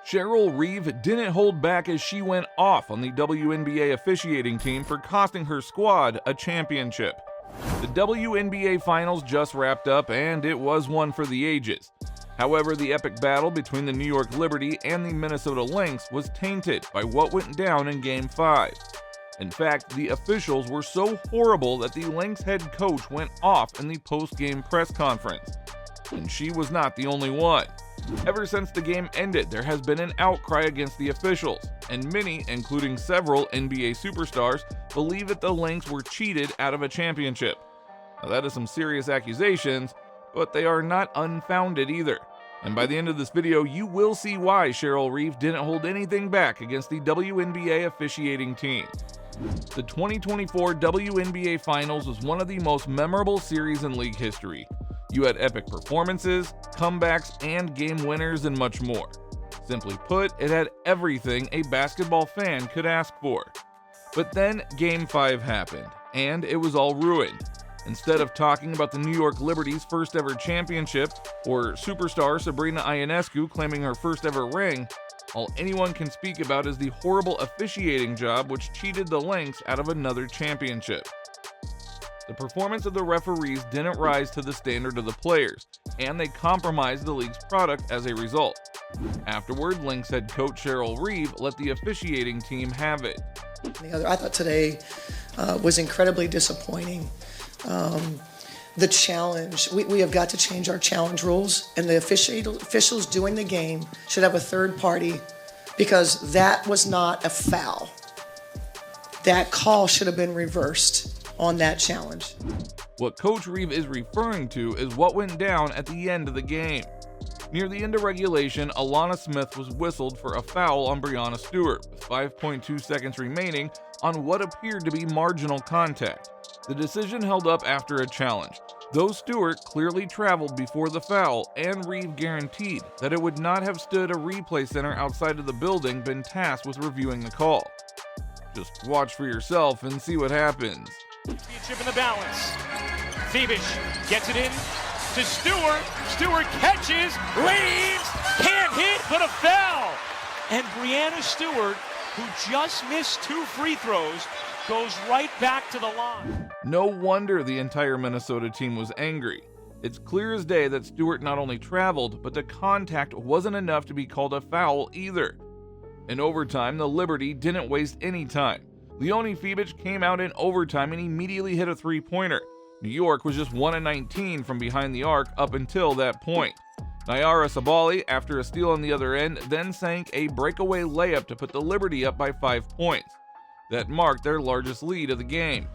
Cheryl Reeve didn't hold back as she went off on the WNBA officiating team for costing her squad a championship. The WNBA Finals just wrapped up, and it was one for the ages. However, the epic battle between the New York Liberty and the Minnesota Lynx was tainted by what went down in Game 5. In fact, the officials were so horrible that the Lynx head coach went off in the post-game press conference. And she was not the only one. Ever since the game ended, there has been an outcry against the officials, and many, including several NBA superstars, believe that the Lynx were cheated out of a championship. Now, that is some serious accusations, but they are not unfounded either. And by the end of this video, you will see why Cheryl Reeve didn't hold anything back against the WNBA officiating team. The 2024 WNBA Finals was one of the most memorable series in league history. You had epic performances, comebacks, and game winners, and much more. Simply put, it had everything a basketball fan could ask for. But then Game 5 happened, and it was all ruined. Instead of talking about the New York Liberty's first ever championship, or superstar Breanna Stewart claiming her first ever ring, all anyone can speak about is the horrible officiating job which cheated the Lynx out of another championship. The performance of the referees didn't rise to the standard of the players, and they compromised the league's product as a result. Afterward, Lynx head coach Cheryl Reeve let the officiating team have it. I thought today was incredibly disappointing. The challenge, we have got to change our challenge rules, and the officials doing the game should have a third party, because that was not a foul. That call should have been reversed on that challenge. What Coach Reeve is referring to is what went down at the end of the game. Near the end of regulation, Alana Smith was whistled for a foul on Breanna Stewart with 5.2 seconds remaining on what appeared to be marginal contact. The decision held up after a challenge, though Stewart clearly traveled before the foul, and Reeve guaranteed that it would not have stood a replay center outside of the building been tasked with reviewing the call. Just watch for yourself and see what happens. Championship in the balance. Phoebus gets it in to Stewart. Stewart catches, leads, can't hit, but a foul. And Breanna Stewart, who just missed 2 free throws, goes right back to the line. No wonder the entire Minnesota team was angry. It's clear as day that Stewart not only traveled, but the contact wasn't enough to be called a foul either. In overtime, the Liberty didn't waste any time. Leonie Phoebus came out in overtime and immediately hit a three-pointer. New York was just 1 of 19 from behind the arc up until that point. Nyara Sabali, after a steal on the other end, then sank a breakaway layup to put the Liberty up by 5 points. That marked their largest lead of the game.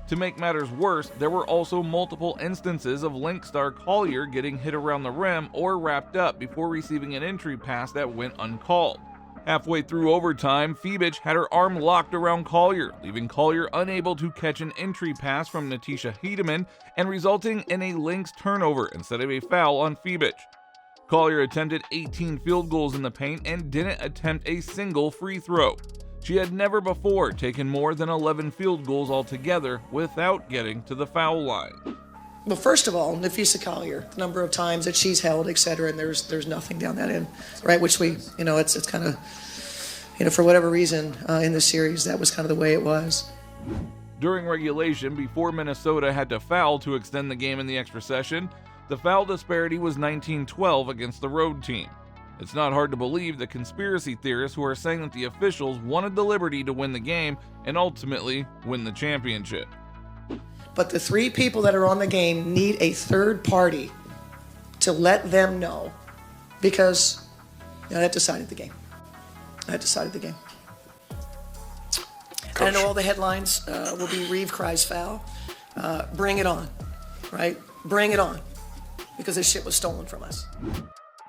To make matters worse, there were also multiple instances of Lynx star Collier getting hit around the rim or wrapped up before receiving an entry pass that went uncalled. Halfway through overtime, Phoebus had her arm locked around Collier, leaving Collier unable to catch an entry pass from Natisha Hiedeman and resulting in a Lynx turnover instead of a foul on Phoebus. Collier attempted 18 field goals in the paint and didn't attempt a single free throw. She had never before taken more than 11 field goals altogether without getting to the foul line. Well, first of all, Natisha Collier, the number of times that she's held, et cetera, and there's nothing down that end, right? Which it's kind of, for whatever reason in this series, that was kind of the way it was. During regulation, before Minnesota had to foul to extend the game in the extra session, the foul disparity was 19-12 against the road team. It's not hard to believe the conspiracy theorists who are saying that the officials wanted the Liberty to win the game and ultimately win the championship. But the 3 people that are on the game need a third party to let them know, because that decided the game. That decided the game. I know all the headlines will be Reeve cries foul. Bring it on, right? Bring it on, because this shit was stolen from us.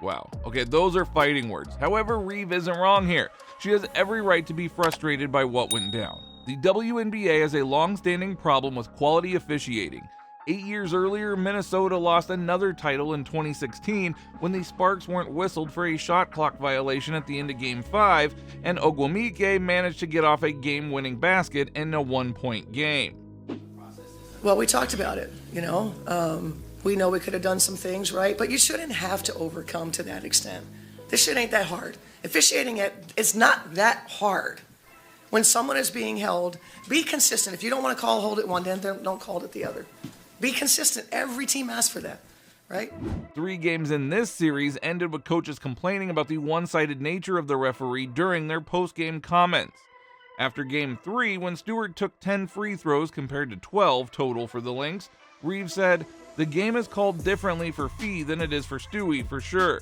Wow. Okay, those are fighting words. However, Reeve isn't wrong here. She has every right to be frustrated by what went down. The WNBA has a long-standing problem with quality officiating. 8 years earlier, Minnesota lost another title in 2016 when the Sparks weren't whistled for a shot clock violation at the end of Game 5, and Ogwumike managed to get off a game-winning basket in a 1-point game. Well, we talked about it, we know we could have done some things, right? But you shouldn't have to overcome to that extent, This shit ain't that hard. Officiating it's not that hard. When someone is being held, be consistent. If you don't want to hold it one, then don't call it the other. Be consistent. Every team asks for that, right? 3 games in this series ended with coaches complaining about the one-sided nature of the referee during their post-game comments. After Game 3, when Stewart took 10 free throws compared to 12 total for the Lynx, Reeve said, "The game is called differently for Fee than it is for Stewie, for sure.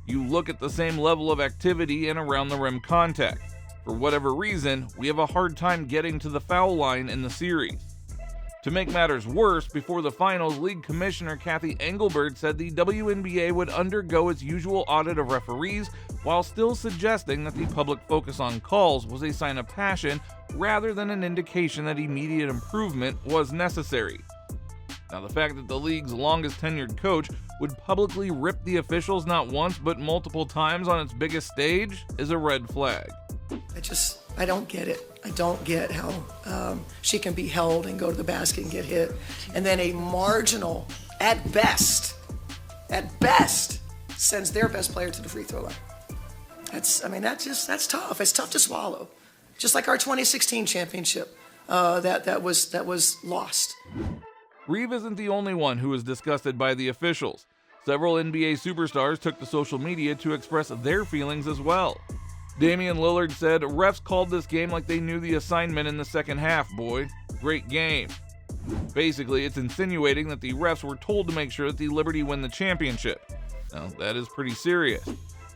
You look at the same level of activity and around-the-rim contact. For whatever reason, we have a hard time getting to the foul line in the series." To make matters worse, before the finals, League Commissioner Kathy Engelbert said the WNBA would undergo its usual audit of referees while still suggesting that the public focus on calls was a sign of passion rather than an indication that immediate improvement was necessary. Now, the fact that the league's longest tenured coach would publicly rip the officials not once but multiple times on its biggest stage is a red flag. I don't get it. I don't get how she can be held and go to the basket and get hit, and then a marginal, at best, sends their best player to the free throw line. That's tough. It's tough to swallow. Just like our 2016 championship that was lost. Reeve isn't the only one who was disgusted by the officials. Several NBA superstars took to social media to express their feelings as well. Damian Lillard said, "Refs called this game like they knew the assignment in the second half, boy. Great game." Basically, it's insinuating that the refs were told to make sure that the Liberty win the championship. Now, that is pretty serious.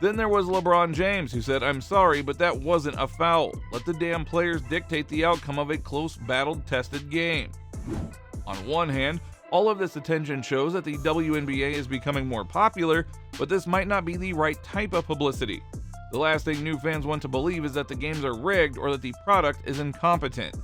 Then there was LeBron James, who said, "I'm sorry, but that wasn't a foul. Let the damn players dictate the outcome of a close, battle-tested game." On one hand, all of this attention shows that the WNBA is becoming more popular, but this might not be the right type of publicity. The last thing new fans want to believe is that the games are rigged or that the product is incompetent.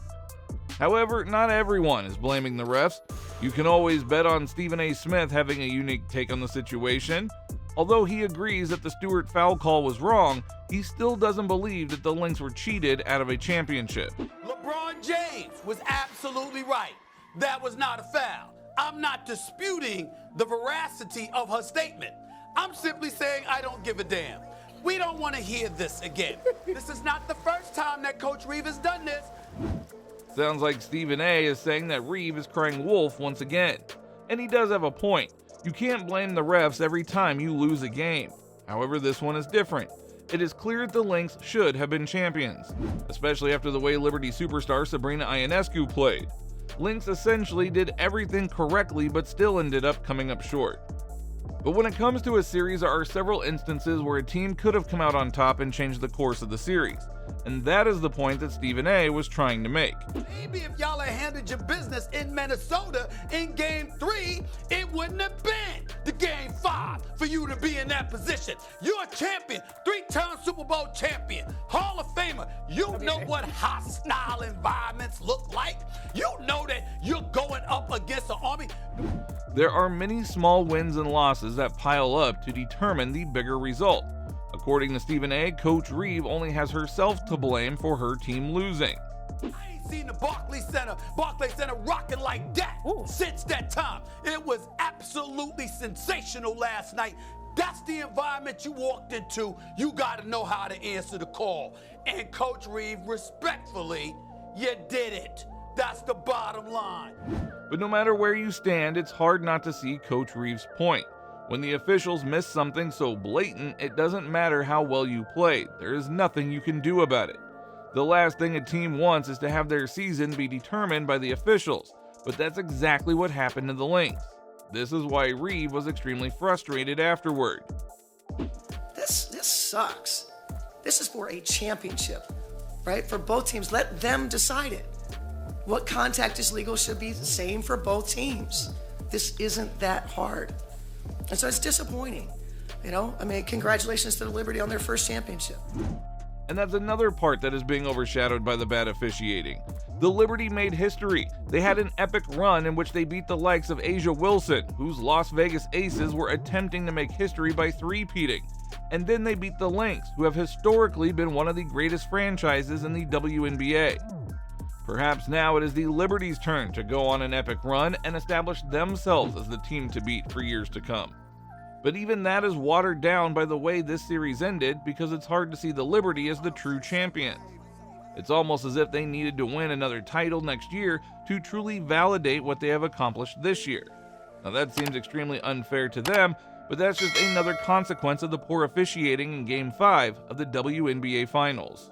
However, not everyone is blaming the refs. You can always bet on Stephen A. Smith having a unique take on the situation. Although he agrees that the Stewart foul call was wrong, he still doesn't believe that the Lynx were cheated out of a championship. LeBron James was absolutely right. That was not a foul. I'm not disputing the veracity of her statement. I'm simply saying I don't give a damn. We don't want to hear this again. This is not the first time that Coach Reeve has done this. Sounds like Stephen A. is saying that Reeve is crying wolf once again. And he does have a point. You can't blame the refs every time you lose a game. However, this one is different. It is clear that the Lynx should have been champions, especially after the way Liberty superstar Sabrina Ionescu played. Lynx essentially did everything correctly but still ended up coming up short. But when it comes to a series, there are several instances where a team could have come out on top and changed the course of the series. And that is the point that Stephen A. was trying to make. Maybe if y'all had handled your business in Minnesota in Game 3, it wouldn't have been the Game 5 for you to be in that position. You're a champion, 3-time Super Bowl champion, Hall of Famer. You know what hostile environments look like. You know that you're going up against the Army. There are many small wins and losses that pile up to determine the bigger result. According to Stephen A., Coach Reeve only has herself to blame for her team losing. I ain't seen the Barclays Center rocking like that since that time. It was absolutely sensational last night. That's the environment you walked into. You got to know how to answer the call. And Coach Reeve, respectfully, you did it. That's the bottom line. But no matter where you stand, it's hard not to see Coach Reeve's point. When the officials miss something so blatant, it doesn't matter how well you played. There is nothing you can do about it. The last thing a team wants is to have their season be determined by the officials, but that's exactly what happened to the Lynx. This is why Reeve was extremely frustrated afterward. This sucks. This is for a championship, right? For both teams, let them decide it. What contact is legal should be the same for both teams. This isn't that hard. And so it's disappointing, congratulations to the Liberty on their first championship. And that's another part that is being overshadowed by the bad officiating. The Liberty made history. They had an epic run in which they beat the likes of Asia Wilson, whose Las Vegas Aces were attempting to make history by three-peating. And then they beat the Lynx, who have historically been one of the greatest franchises in the WNBA. Perhaps now it is the Liberty's turn to go on an epic run and establish themselves as the team to beat for years to come. But even that is watered down by the way this series ended, because it's hard to see the Liberty as the true champions. It's almost as if they needed to win another title next year to truly validate what they have accomplished this year. Now that seems extremely unfair to them, but that's just another consequence of the poor officiating in Game 5 of the WNBA Finals.